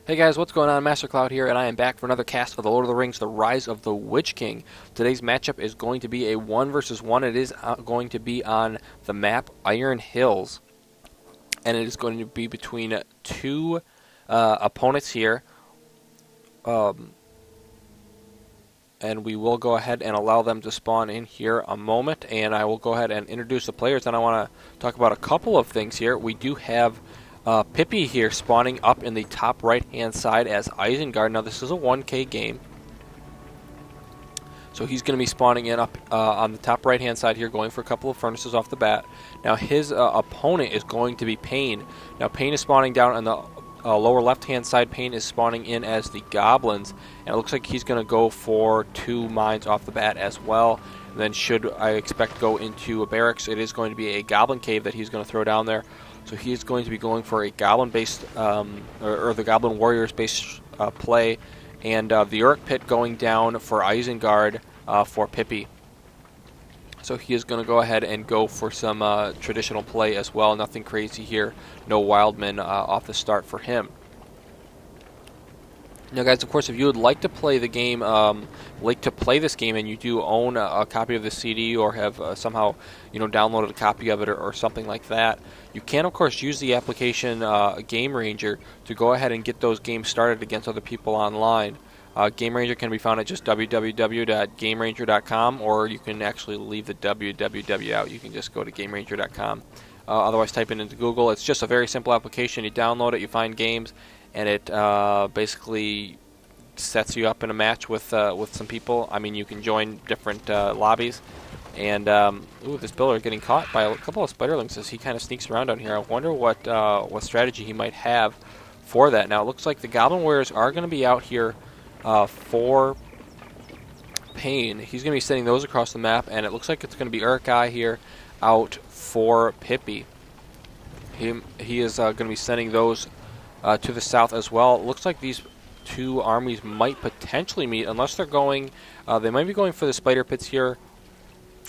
Hey guys, what's going on? Master Cloud here, and I am back for another cast of The Lord of the Rings, The Rise of the Witch King. Today's matchup is going to be a 1 versus 1. It is going to be on the map Iron Hills, and it is going to be between two opponents here. And we will go ahead and allow them to spawn in here a moment, and I will go ahead and introduce the players, and I want to talk about a couple of things here. We do have Pipie here spawning up in the top right-hand side as Isengard. Now this is a 1K game, so he's going to be spawning in up on the top right-hand side here, going for a couple of furnaces off the bat. Now his opponent is going to be Pain. Now Pain is spawning down on the lower left-hand side. Pain is spawning in as the Goblins, and it looks like he's going to go for 2 mines off the bat as well. And then should I expect go into a barracks, it is going to be a Goblin cave that he's going to throw down there. So he is going to be going for a Goblin-based, or the Goblin Warriors-based play, and the Uruk Pit going down for Isengard for Pipie. So he is going to go ahead and go for some traditional play as well. Nothing crazy here. No Wildmen off the start for him. Now, guys, of course, if you would like to play the game, this game, and you do own a copy of the CD or have somehow, downloaded a copy of it or something like that, you can, of course, use the application Game Ranger to go ahead and get those games started against other people online. Game Ranger can be found at just www.gameranger.com, or you can actually leave the www out. You can just go to gameranger.com. Otherwise, type it into Google. It's just a very simple application. You download it, you find games, and it basically sets you up in a match with some people. I mean, you can join different lobbies. And ooh, this builder getting caught by a couple of spiderlings as he kind of sneaks around down here. I wonder what strategy he might have for that. Now it looks like the Goblin Warriors are going to be out here for Pain. He's going to be sending those across the map, and it looks like it's going to be Uruk here out for Pipie. He is going to be sending those to the south as well. It looks like these two armies might potentially meet, unless they're going. They might be going for the spider pits here.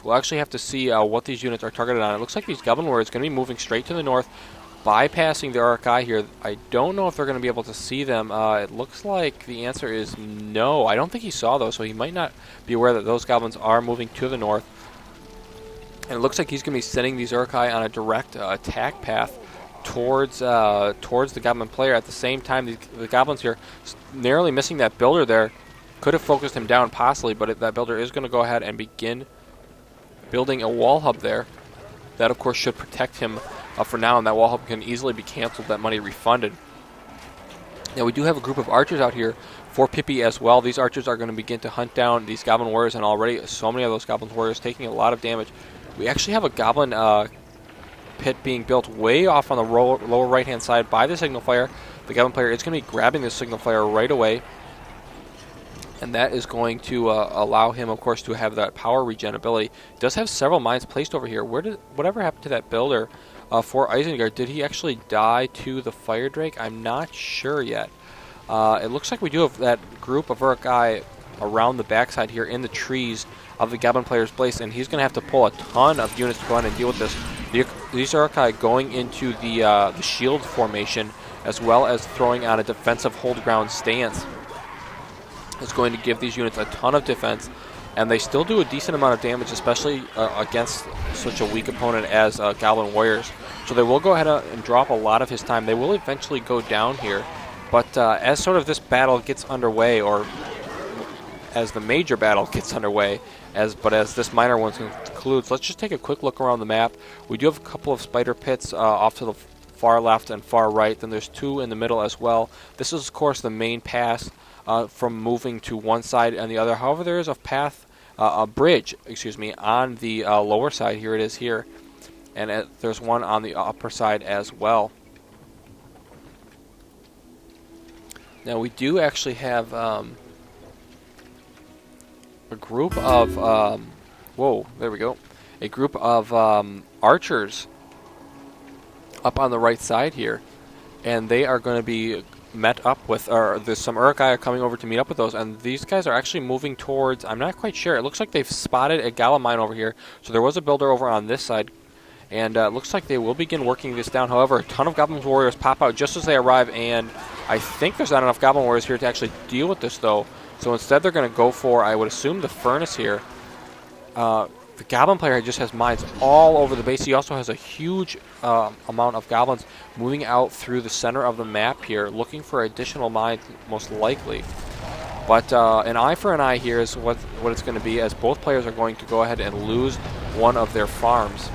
We'll actually have to see what these units are targeted on. It looks like these Goblin Warriors are going to be moving straight to the north, bypassing the Uruk here. I don't know if they're going to be able to see them. It looks like the answer is no. I don't think he saw those, so he might not be aware that those Goblins are moving to the north. And it looks like he's going to be sending these Uruk on a direct attack path towards the Goblin player. At the same time, the Goblins here narrowly missing that builder there. Could have focused him down possibly, but that builder is going to go ahead and begin building a wall hub there. That, of course, should protect him for now, and that wall hub can easily be canceled, that money refunded. Now, we do have a group of archers out here for Pipie as well. These archers are going to begin to hunt down these Goblin Warriors, and already so many of those Goblin Warriors taking a lot of damage. We actually have a Goblin pit being built way off on the lower right-hand side by the signal fire. The Goblin player is going to be grabbing the signal fire right away, and that is going to allow him, of course, to have that power regen ability. He does have several mines placed over here. Whatever happened to that builder for Isengard? Did he actually die to the fire drake? I'm not sure yet. It looks like we do have that group of Uruk around the backside here in the trees of the Goblin player's place, and he's going to have to pull a ton of units to go ahead and deal with this. These Uruk going into the shield formation, as well as throwing on a defensive hold ground stance, is going to give these units a ton of defense, and they still do a decent amount of damage, especially against such a weak opponent as Goblin Warriors. So they will go ahead and drop a lot of his time. They will eventually go down here, but as sort of this battle gets underway, or as the major battle gets underway, as this minor one concludes, let's just take a quick look around the map. We do have a couple of spider pits off to the far left and far right. Then there's 2 in the middle as well. This is, of course, the main pass from moving to one side and the other. However, there is a path, a bridge, on the lower side. Here it is here, and there's one on the upper side as well. Now we do actually have a group of a group of archers up on the right side here, and they are going to be met up with, or there's some Uruk coming over to meet up with those, and these guys are actually moving towards, I'm not quite sure, it looks like they've spotted a Goblin mine over here. So there was a builder over on this side, And it looks like they will begin working this down. However, a ton of Goblins Warriors pop out just as they arrive, and I think there's not enough Goblin Warriors here to actually deal with this, though. So instead they're going to go for, I would assume, the Furnace here. The Goblin player just has mines all over the base. He also has a huge amount of Goblins moving out through the center of the map here, looking for additional mines, most likely. But an eye for an eye here is what it's going to be, as both players are going to go ahead and lose one of their farms.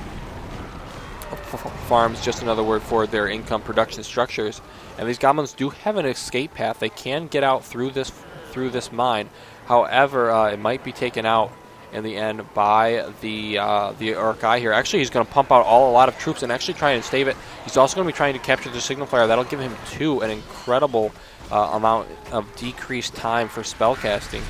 Farms, just another word for their income production structures. And these Goblins do have an escape path. They can get out through this mine. However, it might be taken out in the end by the ROTWK here. Actually, he's going to pump out a lot of troops and actually try and stave it. He's also going to be trying to capture the Signal Flare. That'll give him an incredible amount of decreased time for spellcasting.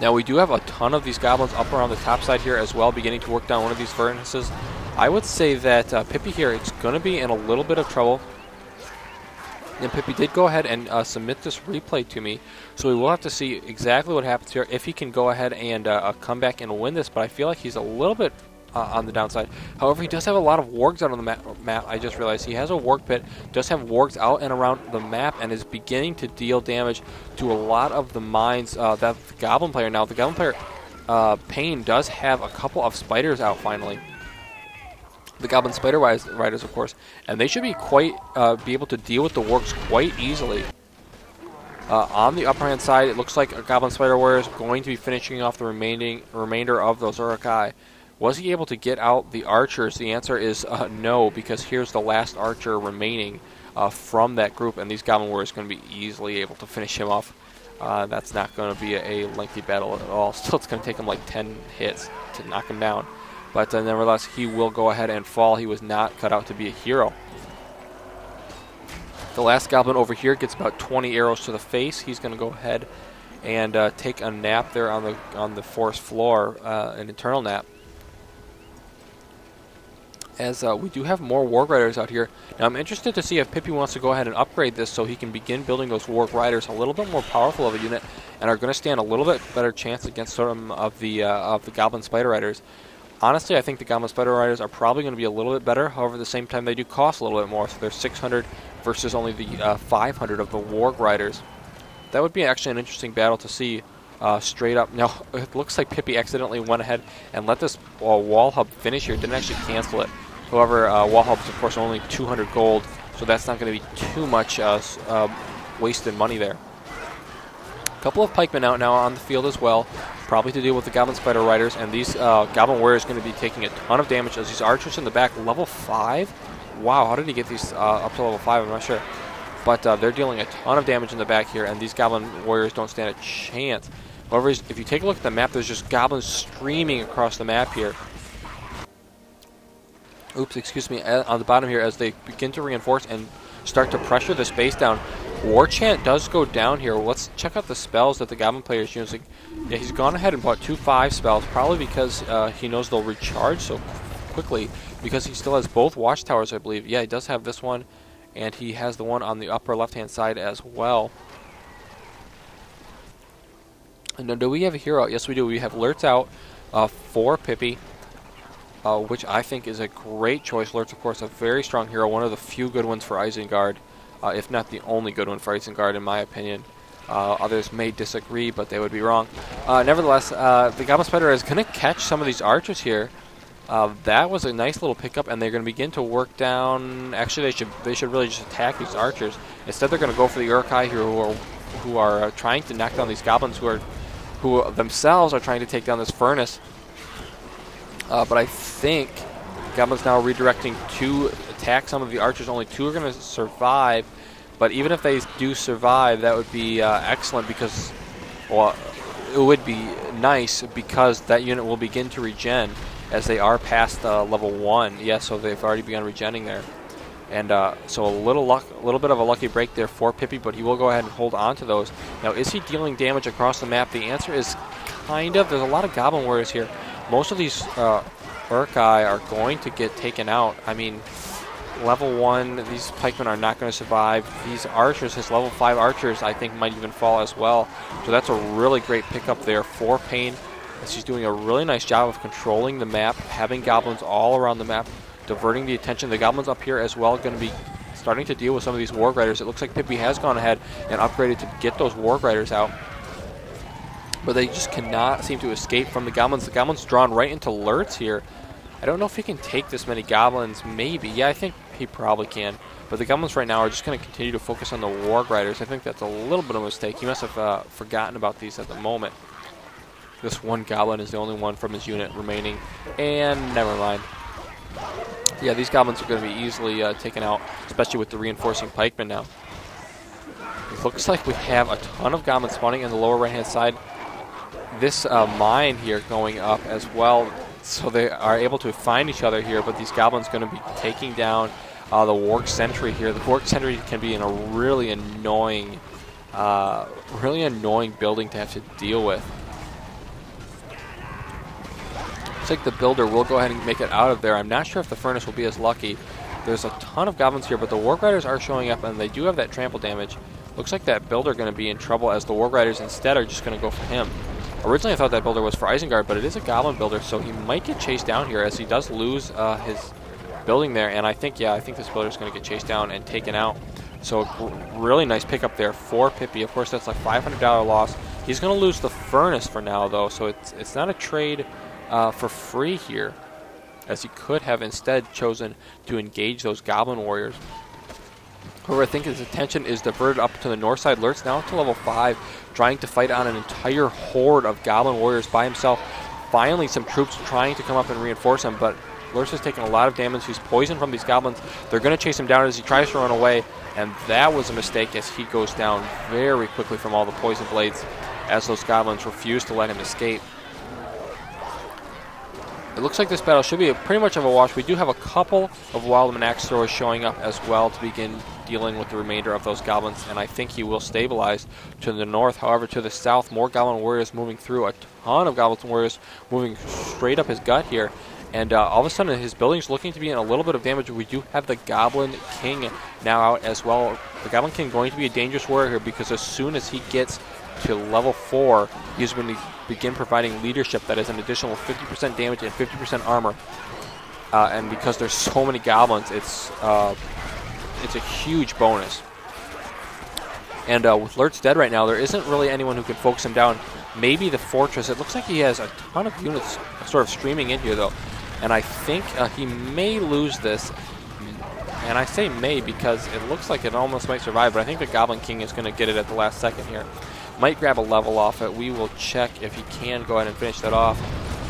Now, we do have a ton of these Goblins up around the top side here as well, beginning to work down one of these furnaces. I would say that Pipie here is going to be in a little bit of trouble. And Pipie did go ahead and submit this replay to me, so we will have to see exactly what happens here, if he can go ahead and come back and win this, but I feel like he's a little bit on the downside. However, he does have a lot of wargs out on the map. I just realized he has a warg pit, does have wargs out and around the map, and is beginning to deal damage to a lot of the mines that the Goblin player. Now, the Goblin player, Pain, does have a couple of spiders out finally. The Goblin Spider Riders, of course, and they should be be able to deal with the wargs quite easily. On the upper hand side, it looks like a Goblin Spider Warrior is going to be finishing off the remainder of those ROTWK. Was he able to get out the archers? The answer is no, because here's the last archer remaining from that group, and these Goblin Warriors are going to be easily able to finish him off. That's not going to be a lengthy battle at all. Still, it's going to take him like 10 hits to knock him down. But nevertheless, he will go ahead and fall. He was not cut out to be a hero. The last Goblin over here gets about 20 arrows to the face. He's going to go ahead and take a nap there on the forest floor, an internal nap. As we do have more Warg Riders out here. Now, I'm interested to see if Pipie wants to go ahead and upgrade this so he can begin building those Warg Riders a little bit more powerful of a unit, and are going to stand a little bit better chance against some of the Goblin Spider Riders. Honestly, I think the Goblin Spider Riders are probably going to be a little bit better. However, at the same time, they do cost a little bit more. So they're 600 versus only the 500 of the Warg Riders. That would be actually an interesting battle to see straight up. Now, it looks like Pipie accidentally went ahead and let this wall hub finish here. Didn't actually cancel it. However, wall hubs, of course, are only 200 gold. So that's not going to be too much wasted money there. A couple of pikemen out now on the field as well, probably to deal with the Goblin Spider Riders, and these Goblin Warriors are going to be taking a ton of damage as these archers in the back, level 5? Wow, how did he get these up to level 5? I'm not sure. But they're dealing a ton of damage in the back here, and these Goblin Warriors don't stand a chance. However, if you take a look at the map, there's just Goblins streaming across the map here. Oops, excuse me, on the bottom here, as they begin to reinforce and start to pressure the space down. War Chant does go down here. Let's check out the spells that the Goblin player is using. Yeah, he's gone ahead and bought 2 5 spells, probably because he knows they'll recharge so quickly, because he still has both watchtowers, I believe. Yeah, he does have this one, and he has the one on the upper left-hand side as well. And then, do we have a hero? Yes, we do. We have Lurtz out for Pipie, which I think is a great choice. Lurtz, of course, a very strong hero, one of the few good ones for Isengard. If not the only good one for Isengard, in my opinion. Others may disagree, but they would be wrong. Nevertheless, the Goblin Spider is going to catch some of these archers here. That was a nice little pickup, and they're going to begin to work down. Actually, they should really just attack these archers. Instead, they're going to go for the ROTWK here, who are trying to knock down these goblins, who themselves are trying to take down this furnace. But I think Goblins now redirecting to attack some of the archers. Only 2 are going to survive. But even if they do survive, that would be excellent, because, well, it would be nice because that unit will begin to regen as they are past level 1. Yeah, so they've already begun regenning there. And so a little bit of a lucky break there for Pipie, but he will go ahead and hold on to those. Now, is he dealing damage across the map? The answer is kind of. There's a lot of Goblin Warriors here. Most of these ROTWK are going to get taken out. I mean, level 1, these pikemen are not going to survive. These archers, his level 5 archers, I think might even fall as well. So that's a really great pickup there for Pain. as he's doing a really nice job of controlling the map, having goblins all around the map, diverting the attention. The goblins up here as well going to be starting to deal with some of these Warg Riders. It looks like Pipie has gone ahead and upgraded to get those Warg Riders out. But they just cannot seem to escape from the goblins. The goblins drawn right into Lurtz here. I don't know if he can take this many goblins. Maybe. Yeah, I think he probably can. But the goblins right now are just going to continue to focus on the Warg Riders. I think that's a little bit of a mistake. He must have forgotten about these at the moment. This one goblin is the only one from his unit remaining. And never mind. Yeah, these goblins are going to be easily taken out, especially with the reinforcing pikemen now. It looks like we have a ton of goblins spawning in the lower right-hand side. This mine here going up as well, so they are able to find each other here, but these goblins are going to be taking down the Warg Sentry here. The Warg Sentry can be in a really annoying building to have to deal with. Looks like the builder will go ahead and make it out of there. I'm not sure if the furnace will be as lucky. There's a ton of goblins here, but the Warg Riders are showing up, and they do have that trample damage. Looks like that builder going to be in trouble, as the Warg Riders instead are just going to go for him. Originally I thought that builder was for Isengard, but it is a goblin builder, so he might get chased down here, as he does lose his building there. And I think this builder is going to get chased down and taken out. So really nice pickup there for Pipie. Of course, that's like $500 loss. He's going to lose the furnace for now, though, so it's not a trade for free here, as he could have instead chosen to engage those goblin warriors. However, I think his attention is diverted up to the north side. Lurtz now to level 5, trying to fight on an entire horde of goblin warriors by himself. Finally, some troops trying to come up and reinforce him, but Lurtz has taken a lot of damage. He's poisoned from these goblins. They're going to chase him down as he tries to run away, and that was a mistake, as he goes down very quickly from all the poison blades, as those goblins refuse to let him escape. It looks like this battle should be pretty much of a wash. We do have a couple of Wildman Axe Throwers showing up as well to begin dealing with the remainder of those goblins, and I think he will stabilize to the north. However, to the south, more goblin warriors moving through. A ton of goblin warriors moving straight up his gut here, and all of a sudden his building's looking to be in a little bit of damage. We do have the Goblin King now out as well. The Goblin King going to be a dangerous warrior here, because as soon as he gets to level 4, he's going to begin providing leadership that is an additional 50% damage and 50% armor. And because there's so many goblins, it's a huge bonus. And with Lurtz dead right now, there isn't really anyone who can focus him down. Maybe the fortress. It looks like he has a ton of units sort of streaming in here, though. And I think he may lose this. And I say may because it looks like it almost might survive, but I think the Goblin King is going to get it at the last second here. Might grab a level off it. We will check if he can go ahead and finish that off.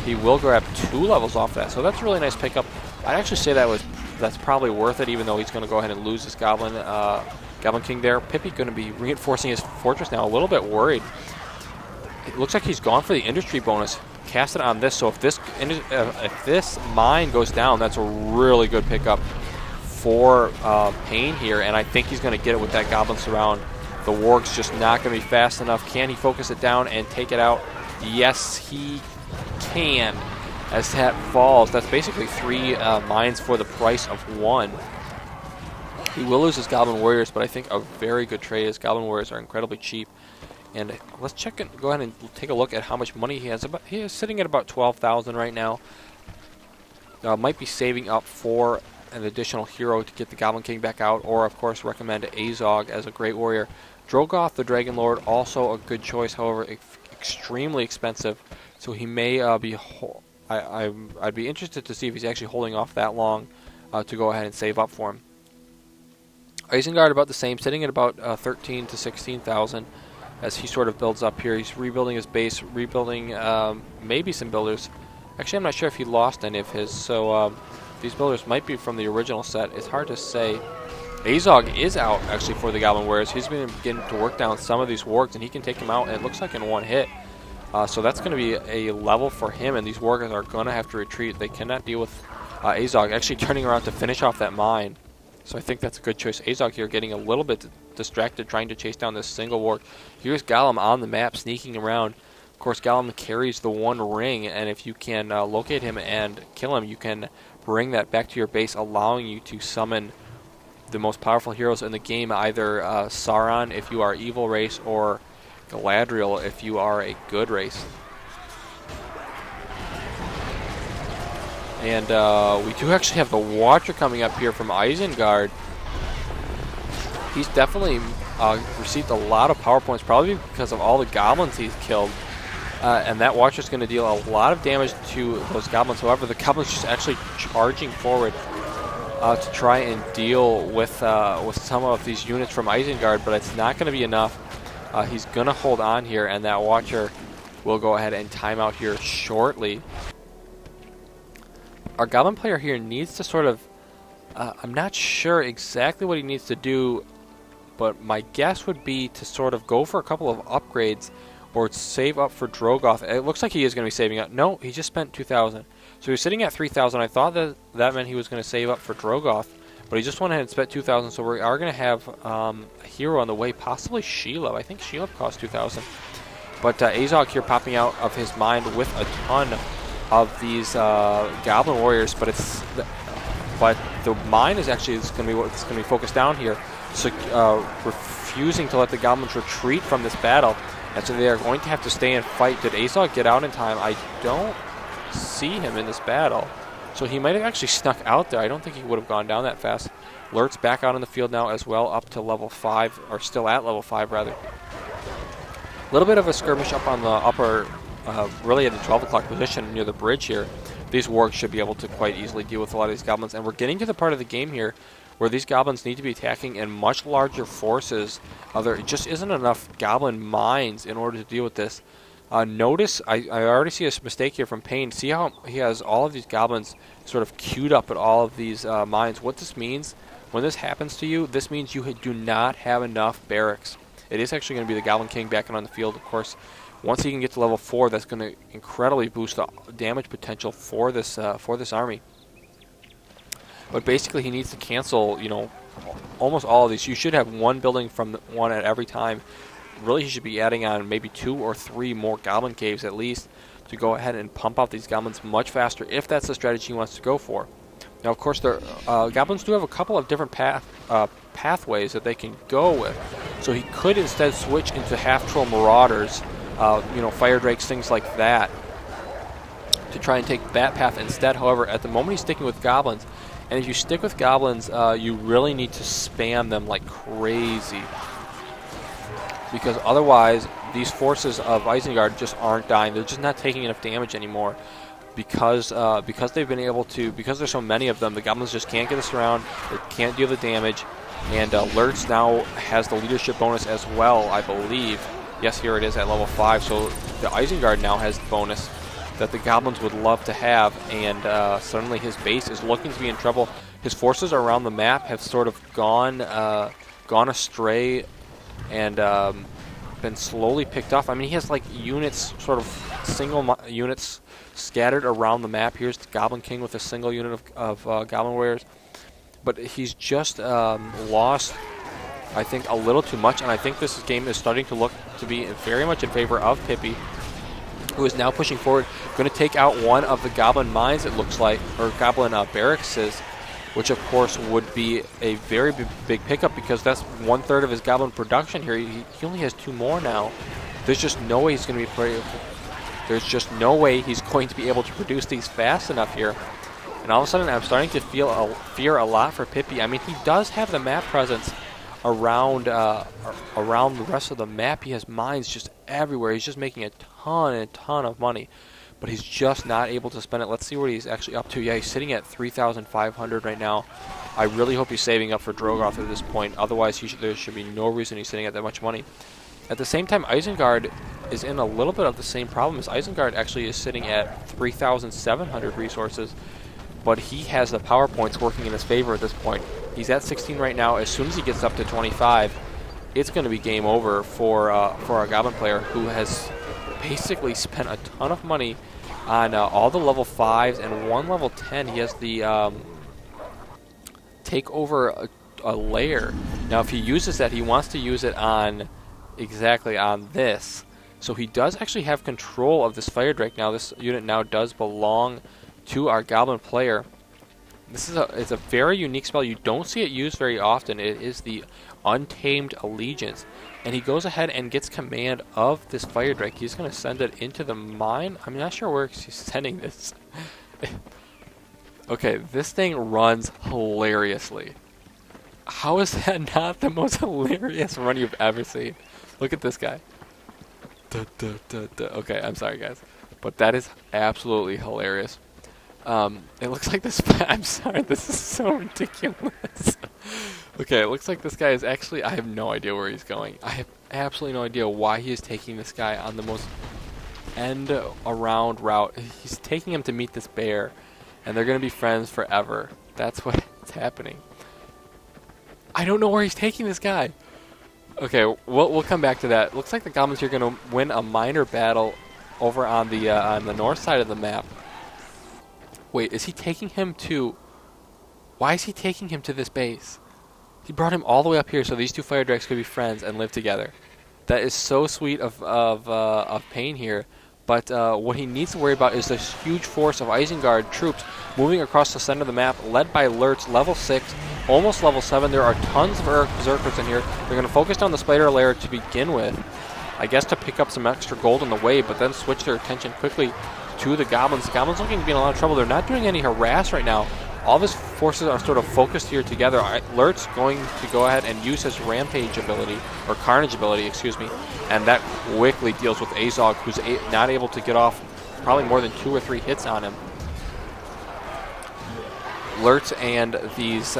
He will grab 2 levels off that, so that's a really nice pickup. I'd actually say that's probably worth it, even though he's going to go ahead and lose his Goblin King there. Pipie going to be reinforcing his fortress now, a little bit worried. It looks like he's gone for the industry bonus. Cast it on this, so if this mine goes down, that's a really good pickup for Pain here, and I think he's going to get it with that Goblin Surround. The Warg's just not going to be fast enough. Can he focus it down and take it out? Yes, he can, as that falls. That's basically 3 mines for the price of 1. He will lose his Goblin Warriors, but I think a very good trade. His Goblin Warriors are incredibly cheap. And let's check it. Go ahead and take a look at how much money he has. He is sitting at about 12,000 right now. Might be saving up for an additional hero to get the Goblin King back out, or of course recommend Azog as a great warrior. Drogoth the Dragon Lord, also a good choice, however extremely expensive, so he may be I'd be interested to see if he's actually holding off that long to go ahead and save up for him. Isengard about the same, sitting at about 13 to 16,000 as he sort of builds up here. He's rebuilding his base, rebuilding maybe some builders. Actually, I'm not sure if he lost any of his, so these builders might be from the original set. It's hard to say. Azog is out, actually, for the Goblin Warriors. He's been beginning to work down some of these wargs, and he can take them out, and it looks like in 1 hit. So that's going to be a level for him, and these wargers are going to have to retreat. They cannot deal with Azog actually turning around to finish off that mine. So I think that's a good choice. Azog here getting a little bit distracted, trying to chase down this single warg. Here's Gollum on the map, sneaking around. Of course, Gollum carries the 1 ring, and if you can locate him and kill him, you can bring that back to your base, allowing you to summon the most powerful heroes in the game, either Sauron if you are evil race, or Galadriel if you are a good race. And we do actually have the Watcher coming up here from Isengard. He's definitely received a lot of power points, probably because of all the goblins he's killed. And that Watcher's going to deal a lot of damage to those goblins. However, the goblins just actually charging forward to try and deal with some of these units from Isengard, but it's not going to be enough. He's going to hold on here, and that Watcher will go ahead and time out here shortly. Our goblin player here needs to sort of, I'm not sure exactly what he needs to do, but my guess would be to sort of go for a couple of upgrades or save up for Drogoth. It looks like he is going to be saving up. No, he just spent 2,000. So he's sitting at 3,000. I thought that meant he was going to save up for Drogoth, but he just went ahead and spent 2,000. So we are going to have a hero on the way, possibly Shelob. I think Shelob cost 2,000. But Azog here popping out of his mind with a ton of these Goblin Warriors, but the mine is actually going to be what's going to be focused down here. So refusing to let the Goblins retreat from this battle. And so they are going to have to stay and fight. Did Azog get out in time? I don't see him in this battle. So he might have actually snuck out there. I don't think he would have gone down that fast. Lurt's back out in the field now as well, up to level 5, or still at level 5 rather. A little bit of a skirmish up on the upper, really at the 12 o'clock position near the bridge here. These wargs should be able to quite easily deal with a lot of these goblins. And we're getting to the part of the game here where these goblins need to be attacking in much larger forces. There just isn't enough goblin mines in order to deal with this. Notice, I already see a mistake here from Payne. See how he has all of these goblins sort of queued up at all of these mines. What this means, when this happens to you, this means you do not have enough barracks. It is actually going to be the Goblin King back on the field, of course. Once he can get to level 4, that's going to incredibly boost the damage potential for this army. But basically, he needs to cancel, you know, almost all of these. You should have one building from one at every time. Really, he should be adding on maybe 2 or 3 more Goblin Caves at least to go ahead and pump out these Goblins much faster, if that's the strategy he wants to go for. Now, of course, Goblins do have a couple of different pathways that they can go with. So he could instead switch into half-troll Marauders, you know, Fire Drakes, things like that, to try and take that path instead. However, at the moment he's sticking with Goblins. And if you stick with Goblins, you really need to spam them like crazy. Because otherwise, these forces of Isengard just aren't dying. They're just not taking enough damage anymore. Because they've been able to, because there's so many of them, the Goblins just can't get us around. They can't deal the damage. And Lurtz now has the leadership bonus as well, I believe. Yes, here it is at level 5. So the Isengard now has the bonus that the Goblins would love to have, and suddenly his base is looking to be in trouble. His forces around the map have sort of gone astray and been slowly picked off. I mean, he has like units, sort of single units scattered around the map. Here's the Goblin King with a single unit of Goblin Warriors, but he's just lost, I think, a little too much, and I think this game is starting to look to be very much in favor of Pipie, who is now pushing forward, going to take out one of the Goblin mines, it looks like, or Goblin barracks, which of course would be a very big pickup, because that's 1/3 of his Goblin production here. He only has 2 more now. There's just no way he's going to be There's just no way he's going to be able to produce these fast enough here. And all of a sudden, I'm starting to fear a lot for Pipie. I mean, he does have the map presence around the rest of the map. He has mines just everywhere. He's just making a ton of money, but he's just not able to spend it. Let's see what he's actually up to. Yeah, he's sitting at 3,500 right now. I really hope he's saving up for Drogoth at this point. Otherwise, there should be no reason he's sitting at that much money. At the same time, Isengard is in a little bit of the same problem, as Isengard actually is sitting at 3,700 resources, but he has the power points working in his favor at this point. He's at 16 right now. As soon as he gets up to 25, it's going to be game over for our Goblin player, who has basically spent a ton of money on all the level 5s and 1 level 10. He has the take over a lair. Now, if he uses that, he wants to use it on exactly on this. So he does actually have control of this Fire Drake now. This unit now does belong to our Goblin player. This is it's a very unique spell. You don't see it used very often. It is the Untamed Allegiance. And he goes ahead and gets command of this Fire Drake. He's going to send it into the mine. I'm not sure where he's sending this. Okay, this thing runs hilariously. How is that not the most hilarious run you've ever seen? Look at this guy. Okay, I'm sorry, guys. But that is absolutely hilarious. It looks like this... I'm sorry, this is so ridiculous. Okay, it looks like this guy is actually... I have no idea where he's going. I have absolutely no idea why he is taking this guy on the most end-around route. He's taking him to meet this bear, and they're going to be friends forever. That's what's happening. I don't know where he's taking this guy. Okay, we'll come back to that. Looks like the Goblins here are going to win a minor battle over on the north side of the map. Wait, is he taking him to... Why is he taking him to this base? He brought him all the way up here so these two fire drakes could be friends and live together. That is so sweet of Pain here. But what he needs to worry about is this huge force of Isengard troops moving across the center of the map, led by Lurtz, level 6, almost level 7. There are tons of Berserkers in here. They're going to focus on the Spider Lair to begin with, I guess to pick up some extra gold on the way, but then switch their attention quickly to the Goblins. The Goblins looking to be in a lot of trouble. They're not doing any harass right now. All of his forces are sort of focused here together. Lurt's going to go ahead and use his Rampage ability, or Carnage ability, excuse me, and that quickly deals with Azog, who's not able to get off probably more than 2 or 3 hits on him. Lurtz and these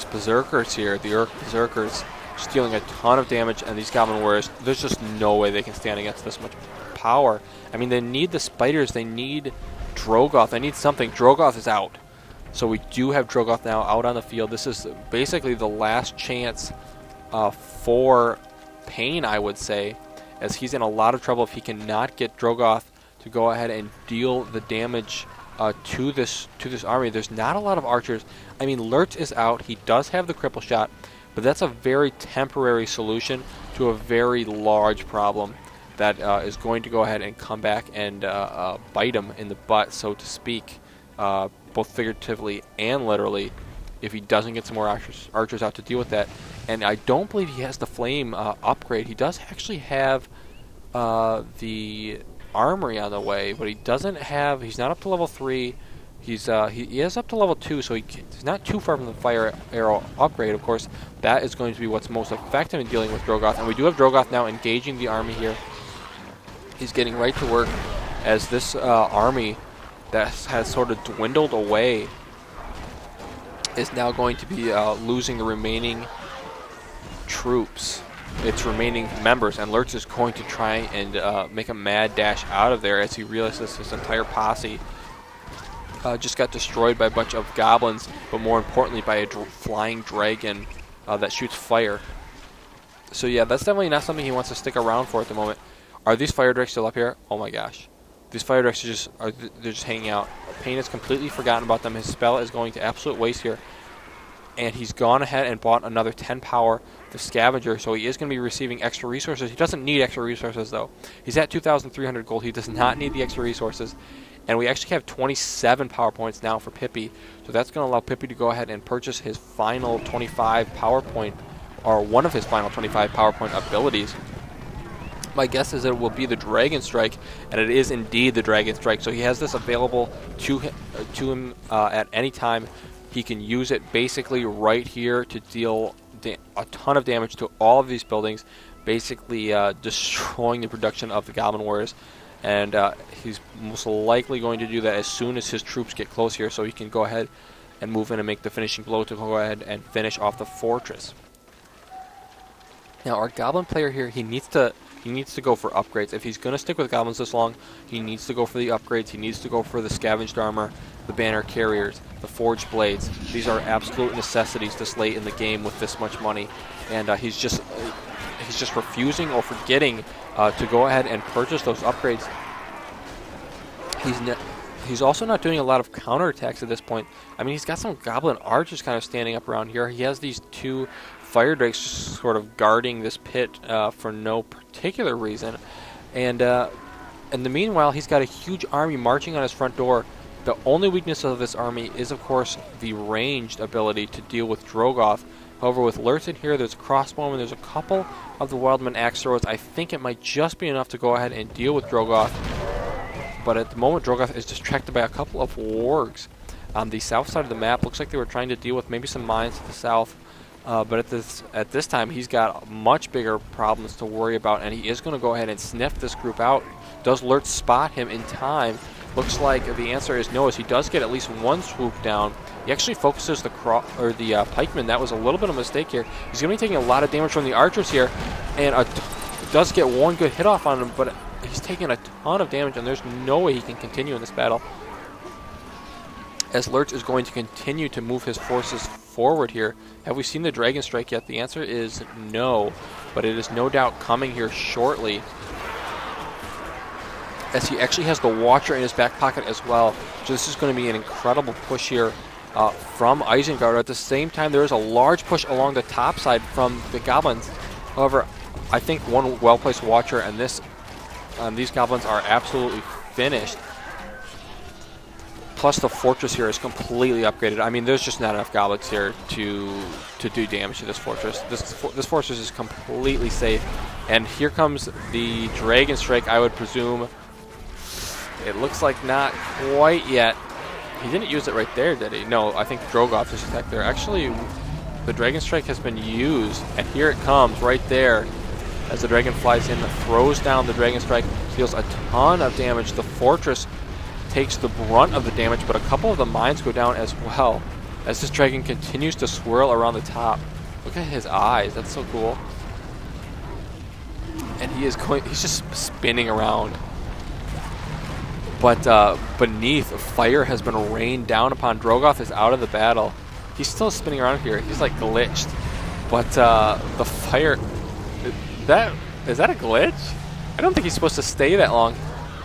Berserkers here, the Urk Berserkers, just dealing a ton of damage, and these Goblin Warriors, there's just no way they can stand against this much power. I mean, they need the spiders, they need Drogoth, they need something. Drogoth is out. So we do have Drogoth now out on the field. This is basically the last chance for Pain, I would say, as he's in a lot of trouble if he cannot get Drogoth to go ahead and deal the damage to this army. There's not a lot of archers. I mean, Lurtz is out. He does have the cripple shot, but that's a very temporary solution to a very large problem that is going to go ahead and come back and bite him in the butt, so to speak. Both figuratively and literally, if he doesn't get some more archers out to deal with that. And I don't believe he has the flame upgrade. He does actually have the armory on the way, but he doesn't have... He's not up to level 3. He is up to level 2, so he's not too far from the fire arrow upgrade. Of course, that is going to be what's most effective in dealing with Drogoth. And we do have Drogoth now engaging the army here. He's getting right to work as this army that has sort of dwindled away is now going to be losing the remaining troops, its remaining members, and Lurtz is going to try and make a mad dash out of there as he realizes his entire posse just got destroyed by a bunch of goblins, but more importantly by a flying dragon that shoots fire. So yeah, that's definitely not something he wants to stick around for at the moment. Are these fire drakes still up here? Oh my gosh. These fire drakes are they're just hanging out. Pain has completely forgotten about them. His spell is going to absolute waste here. And he's gone ahead and bought another 10 power, the Scavenger, so he is going to be receiving extra resources. He doesn't need extra resources, though. He's at 2,300 gold. He does not need the extra resources. And we actually have 27 power points now for Pipie. So that's going to allow Pipie to go ahead and purchase his final 25 power point, or one of his final 25 power point abilities. My guess is it will be the Dragon Strike, and it is indeed the Dragon Strike. So he has this available to him at any time. He can use it basically right here to deal a ton of damage to all of these buildings, basically destroying the production of the Goblin Warriors. And he's most likely going to do that as soon as his troops get close here, so he can go ahead and move in and make the finishing blow to go ahead and finish off the fortress. Now our Goblin player here, he needs to go for upgrades. If he's going to stick with Goblins this long, he needs to go for the upgrades. He needs to go for the Scavenged Armor, the Banner Carriers, the Forged Blades. These are absolute necessities this late in the game with this much money. And he's just refusing or forgetting to go ahead and purchase those upgrades. He's also not doing a lot of counterattacks at this point. I mean, he's got some Goblin Archers kind of standing up around here. He has these 2 fire drakes just sort of guarding this pit for no particular reason. And in the meanwhile, he's got a huge army marching on his front door. The only weakness of this army is, of course, the ranged ability to deal with Drogoth. However, with Lurtz in here, there's a crossbowman, there's a couple of the Wildman axe throwers. I think it might just be enough to go ahead and deal with Drogoth. But at the moment, Drogoth is distracted by a couple of wargs. on the south side of the map. Looks like they were trying to deal with maybe some mines to the south. But at this time, he's got much bigger problems to worry about, and he is going to go ahead and sniff this group out. Does Lurtz spot him in time? Looks like the answer is no, as he does get at least one swoop down. He actually focuses the pikeman. That was a little bit of a mistake here. He's going to be taking a lot of damage from the archers here, and does get one good hit off on him, but he's taking a ton of damage, and there's no way he can continue in this battle, as Lurtz is going to continue to move his forces forward here. Have we seen the Dragon Strike yet? The answer is no, but it is no doubt coming here shortly, as he actually has the Watcher in his back pocket as well. So this is going to be an incredible push here from Isengard. At the same time, there is a large push along the top side from the Goblins. However, I think one well-placed Watcher and these Goblins are absolutely finished. Plus the fortress here is completely upgraded. I mean, there's just not enough goblins here to do damage to this fortress. This fortress is completely safe. And here comes the Dragon Strike, I would presume. It looks like not quite yet. He didn't use it right there, did he? No, I think Drogoth just attacked there. Actually, the Dragon Strike has been used, and here it comes right there. As the dragon flies in, throws down the Dragon Strike, deals a ton of damage. The fortress takes the brunt of the damage, but a couple of the mines go down as well, as this dragon continues to swirl around the top. Look at his eyes, that's so cool. And he's just spinning around. But beneath, fire has been rained down upon. Drogoth is out of the battle. He's still spinning around here. He's like glitched. But the fire, is that a glitch? I don't think he's supposed to stay that long.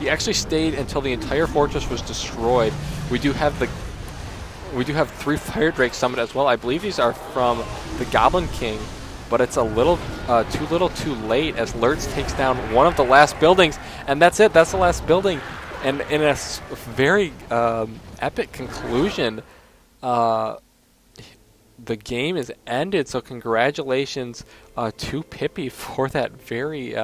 He actually stayed until the entire fortress was destroyed. We do have 3 Fire Drake summoned as well. I believe these are from the Goblin King, but it's a little too late, as Lurtz takes down one of the last buildings, and that's it. That's the last building, and in a very epic conclusion, the game is ended. So congratulations to Pipie for that very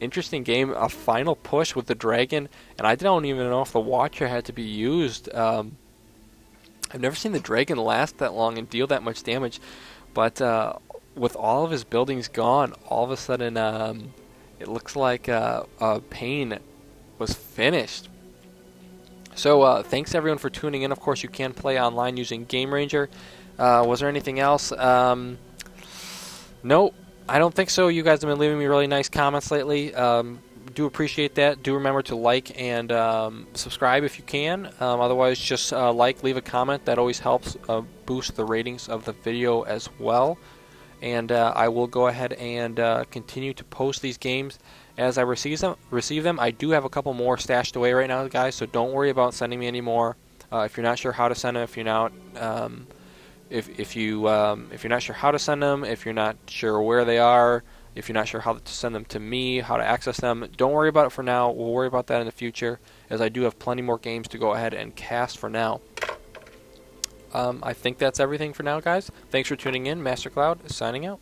interesting game. A final push with the dragon, and I don't even know if the Watcher had to be used. I've never seen the dragon last that long and deal that much damage, but with all of his buildings gone, all of a sudden it looks like Pain was finished. So thanks everyone for tuning in. Of course, you can play online using Game Ranger. Was there anything else? No, I don't think so. You guys have been leaving me really nice comments lately. Do appreciate that. Do remember to like and subscribe if you can. Otherwise, just leave a comment. That always helps boost the ratings of the video as well. And I will go ahead and continue to post these games as I receive them. I do have a couple more stashed away right now, guys, so don't worry about sending me any more. If you're not sure how to send them, if you're not if you're not sure how to send them, if you're not sure where they are, if you're not sure how to send them to me, how to access them, don't worry about it for now. We'll worry about that in the future, as I do have plenty more games to go ahead and cast for now. I think that's everything for now, guys. Thanks for tuning in. Master Cloud signing out.